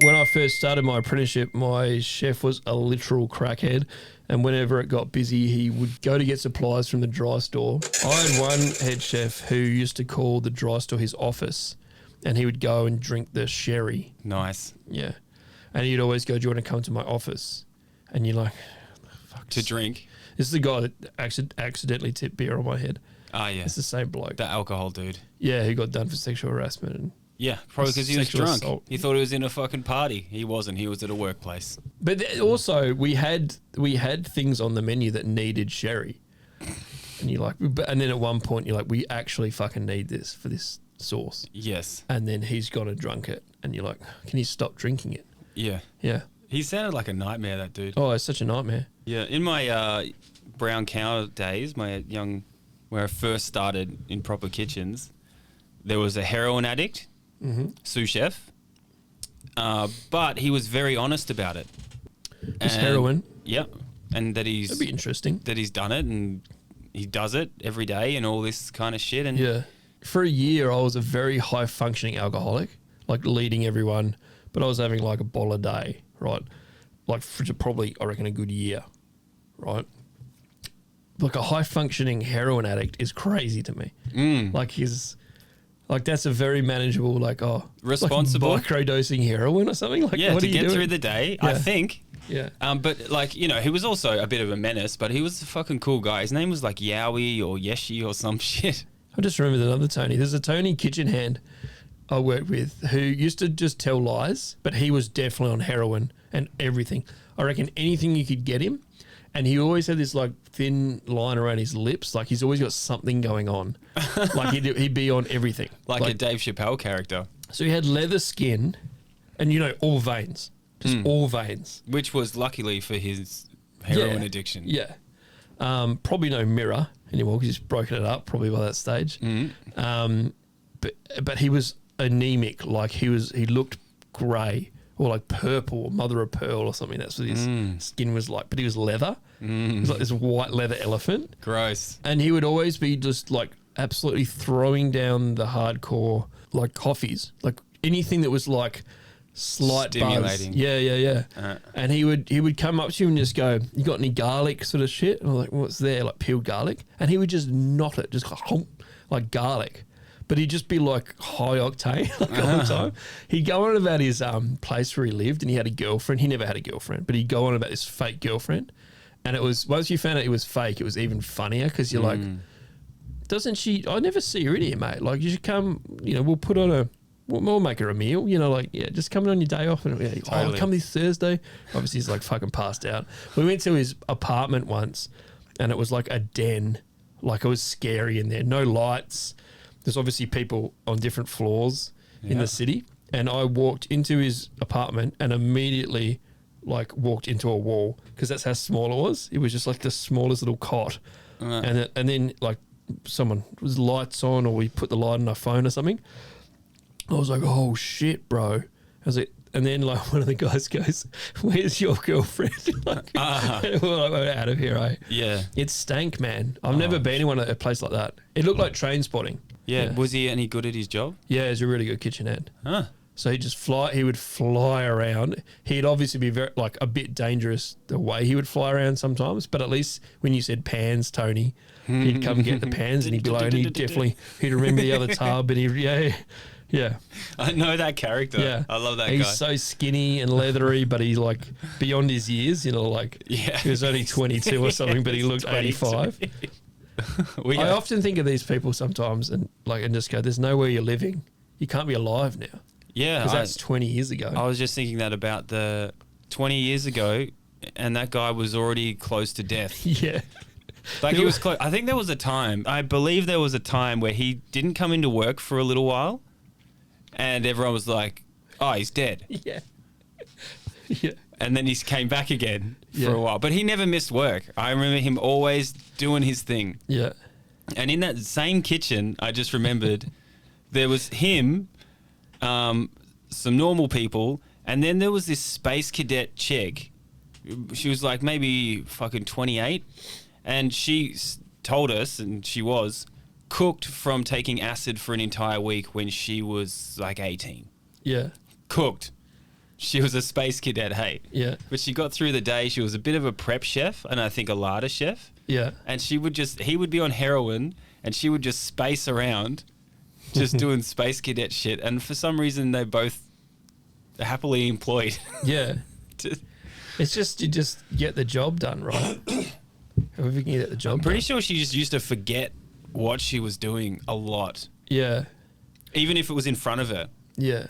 when I first started my apprenticeship, my chef was a literal crackhead. And whenever it got busy, he would go to get supplies from the dry store. I had one head chef who used to call the dry store his office, and he would go and drink the sherry. Nice. Yeah. And he'd always go, do you want to come to my office? And you're like, fuck. To drink? This is the guy that accidentally tipped beer on my head. Ah, yeah. It's the same bloke. The alcohol dude. Yeah, who got done for sexual harassment. And yeah, probably because he was drunk. Assault. He thought he was in a fucking party. He wasn't. He was at a workplace. But also, we had things on the menu that needed sherry. And you're like, and then at one point, you're like, we actually fucking need this for this sauce. Yes. And then he's gone and drunk it. And you're like, can you stop drinking it? Yeah. Yeah. He sounded like a nightmare, that dude. Oh, it's such a nightmare. Yeah. In my brown cow days, where I first started in proper kitchens, there was a heroin addict, sous chef, but he was very honest about it. It's heroin. Yep. And that That'd be interesting. That he's done it and he does it every day and all this kind of shit. And yeah. For a year, I was a very high functioning alcoholic, like leading everyone, but I was having like a bottle a day, right? Like for probably, I reckon, a good year, right? Like a high functioning heroin addict is crazy to me. Like that's a very manageable, responsible, like microdosing heroin or something. Like, yeah, what to are you get doing? through the day, Yeah. I think. Yeah. But like, he was also a bit of a menace, but he was a fucking cool guy. His name was like Yowie or Yeshi or some shit. I just remembered another Tony. There's a Tony kitchen hand I worked with who used to just tell lies, but he was definitely on heroin and everything. I reckon anything you could get him. And he always had this like thin line around his lips. Like he's always got something going on. Like he'd be on everything. Like a Dave Chappelle character. So he had leather skin and, all veins. Just all veins. Which was luckily for his heroin addiction. Yeah. Probably no mirror anymore because he's broken it up probably by that stage. But he was anemic. Like he looked grey or like purple or mother of pearl or something. That's what his skin was like. But he was leather. He was like this white leather elephant. Gross. And he would always be just like absolutely throwing down the hardcore like coffees. Like anything that was like slight stimulating. Buzz. Yeah. And he would come up to you and just go, you got any garlic sort of shit? And I'm like, what's there? Like peeled garlic? And he would just knot it, just like garlic. But he'd just be like high octane like all the time. He'd go on about his place where he lived and he had a girlfriend. He never had a girlfriend, but he'd go on about this fake girlfriend. And it was, once you found out it was fake, it was even funnier because you're like, doesn't she, I never see her in here, mate. Like you should come, we'll put on we'll make her a meal, just coming on your day off and I'll come this Thursday. Obviously he's like fucking passed out. We went to his apartment once and it was like a den, like it was scary in there. No lights. There's obviously people on different floors in the city. And I walked into his apartment and immediately walked into a wall because that's how small it was. It was just like the smallest little cot. And then like someone was lights on or we put the light on our phone or something. I was like, oh shit, bro. I was like, and then like one of the guys goes, where's your girlfriend? We're out of here, eh? Yeah. It stank, man. I've never been in a place like that. It looked like train spotting. Yeah. Was he any good at his job? Yeah, he's a really good kitchenette. Huh. So he would fly around. He'd obviously be very a bit dangerous the way he would fly around sometimes, but at least when you said pans, Tony, he'd come get the pans and he'd be like, and he'd remember the other tub and yeah. I know that character. Yeah. I love that guy. He's so skinny and leathery, but he's like beyond his years, he was only 22 or something, but he looked 85. I often think of these people sometimes and just go, there's nowhere you're living. You can't be alive now. Yeah. Because that's 20 years ago. I was just thinking that about the 20 years ago and that guy was already close to death. Yeah. Like he was close. I think I believe there was a time where he didn't come into work for a little while. And everyone was like, oh, he's dead. Yeah. Yeah. And then he came back again for a while. But he never missed work. I remember him always doing his thing. Yeah. And in that same kitchen, I just remembered there was him, some normal people, and then there was this space cadet chick. She was like maybe fucking 28. And she told us, and she was cooked from taking acid for an entire week when she was like 18. Yeah. Cooked. She was a space cadet, hey. Yeah. But she got through the day. She was a bit of a prep chef and I think a larder chef. Yeah. And he would be on heroin and she would just space around just doing space cadet shit. And for some reason, they both happily employed. Yeah. It's just, you just get the job done, right? However you can get the job I'm pretty done. sure she just used to forget what she was doing a lot. Yeah. Even if it was in front of her. Yeah.